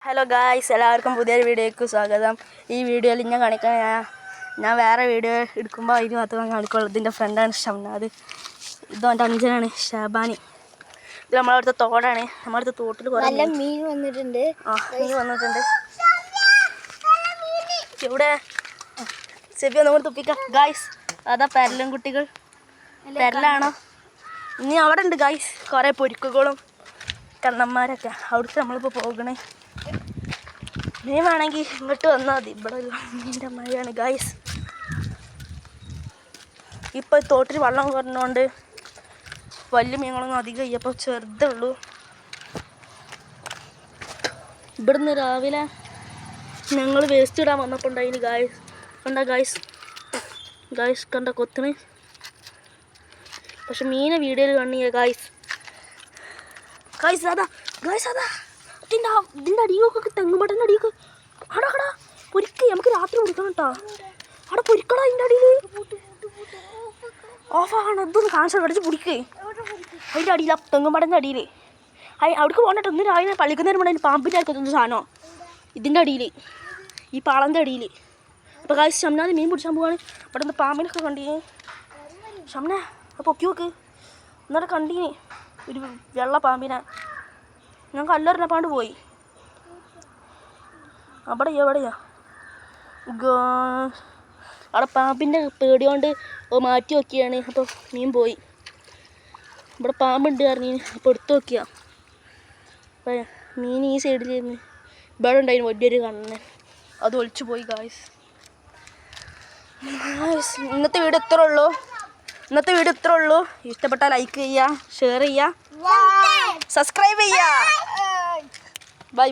Hello guys, എല്ലാവർക്കും പുതിയൊരു വീഡിയോയ്ക്ക് സ്വാഗതം. ഈ വീഡിയോയിൽ ഞാൻ കാണിക്കാൻ ഞാൻ വേറെ വീഡിയോ എടുക്കുമ്പോൾ അതിന് മാത്രമേ കാണിക്കുള്ളൂ. ഇതിൻ്റെ ഫ്രണ്ടാണ് ഷംനാദ്, ഇത് എൻ്റെ അഞ്ചനാണ് ഷാബാനി. ഇത് നമ്മളടുത്ത തോടാണ്. നമ്മളടുത്ത തോട്ടിൽ കുറേ മീൻ വന്നിട്ടുണ്ട്. മീൻ വന്നിട്ടുണ്ട്. ഇവിടെ ചെവി ഒന്നും കൂടി തുപ്പിക്കാം ഗായ്സ്. അതാ പെരലും കുട്ടികൾ, പെരലാണോ? ഇനി അവിടെ ഉണ്ട് ഗായ്സ് കുറേ പൊരിക്കുകളും കണ്ണന്മാരൊക്കെ. അവിടുത്തെ നമ്മളിപ്പോൾ പോകണേ. മീൻ വേണമെങ്കിൽ ഇങ്ങോട്ട് വന്നാൽ മതി. ഇവിടെ മീൻ്റെ മഴയാണ് ഗായ്സ്. ഇപ്പോൾ തോട്ടിൽ വെള്ളം കുറഞ്ഞുകൊണ്ട് വലിയ മീനുകളൊന്നും അധികം ഇല്ല, അപ്പോൾ ചെറുതേ ഉള്ളൂ. ഇവിടുന്ന് രാവിലെ ഞങ്ങൾ വേസ്റ്റ് ഇടാൻ വന്നപ്പോൾ ഉണ്ടായിന് ഗായ്സ്. കണ്ട ഗായ്സ് കണ്ട കൊത്തിന്. പക്ഷെ മീനെ വീഡിയോയിൽ കണ്ണിയ ഗായ്സ് അതാ ഇതിൻ്റെ അടിയൊക്കെ തെങ്ങുമട്ടൻ്റെ അടിയൊക്കെ ആടാ പൊരിക്ക്. നമുക്ക് രാത്രി കുടിക്കണം കേട്ടോ. അവിടെ പൊരിക്കടാ. അതിൻ്റെ അടിയിൽ ഓഫാണ്. ഇതൊന്ന് കാണിച്ചാൽ കടിച്ച് പൊടിക്കേ. അതിൻ്റെ അടിയിൽ, ആ തെങ്ങുമട്ടൻ്റെ അടിയിൽ അവിടേക്ക് പോകണട്ടോ. ഇന്ന് രാവിലെ പള്ളിക്കുന്നേരം വേണം. അതിന് പാമ്പിൻ്റെ അടുത്തൊന്നും സാധനമോ ഇതിൻ്റെ അടിയിൽ, ഈ പാളൻ്റെ അടിയിൽ. അപ്പോൾ കാശ് ഷംനാദ് മീൻ പിടിച്ചാൻ പോവാണ്. ഇവിടെ നിന്ന് പാമ്പിനൊക്കെ കണ്ടീനി. ഷംന പൊക്കി നോക്ക്. എന്നിട്ട് കണ്ടീനി ഒരു വെള്ള പാമ്പിനെ. ഞാൻ കല്ലെറിഞ്ഞപ്പാണ്ട് പോയി. എവിടെയാ അവിടെ പാമ്പിൻ്റെ പേടി കൊണ്ട് മാറ്റി നോക്കിയാണ്. അപ്പോൾ മീൻ പോയി. ഇവിടെ പാമ്പുണ്ട് പറഞ്ഞു. അപ്പോൾ എടുത്തു നോക്കിയാ അപ്പോൾ മീൻ ഈ സൈഡിലിരുന്ന് ഇവിടെ ഉണ്ടായിരുന്നു വലിയൊരു കണ്ണൻ. അത് ഒളിച്ചു പോയി ഗായ്സ്. ഇന്നത്തെ വീഡിയോ ഇത്രേ ഉള്ളൂ. ഇഷ്ടപ്പെട്ടാൽ ലൈക്ക് ചെയ്യുക, ഷെയർ ചെയ്യുക, സബ്സ്ക്രൈബ് ചെയ്യുക. ബൈ.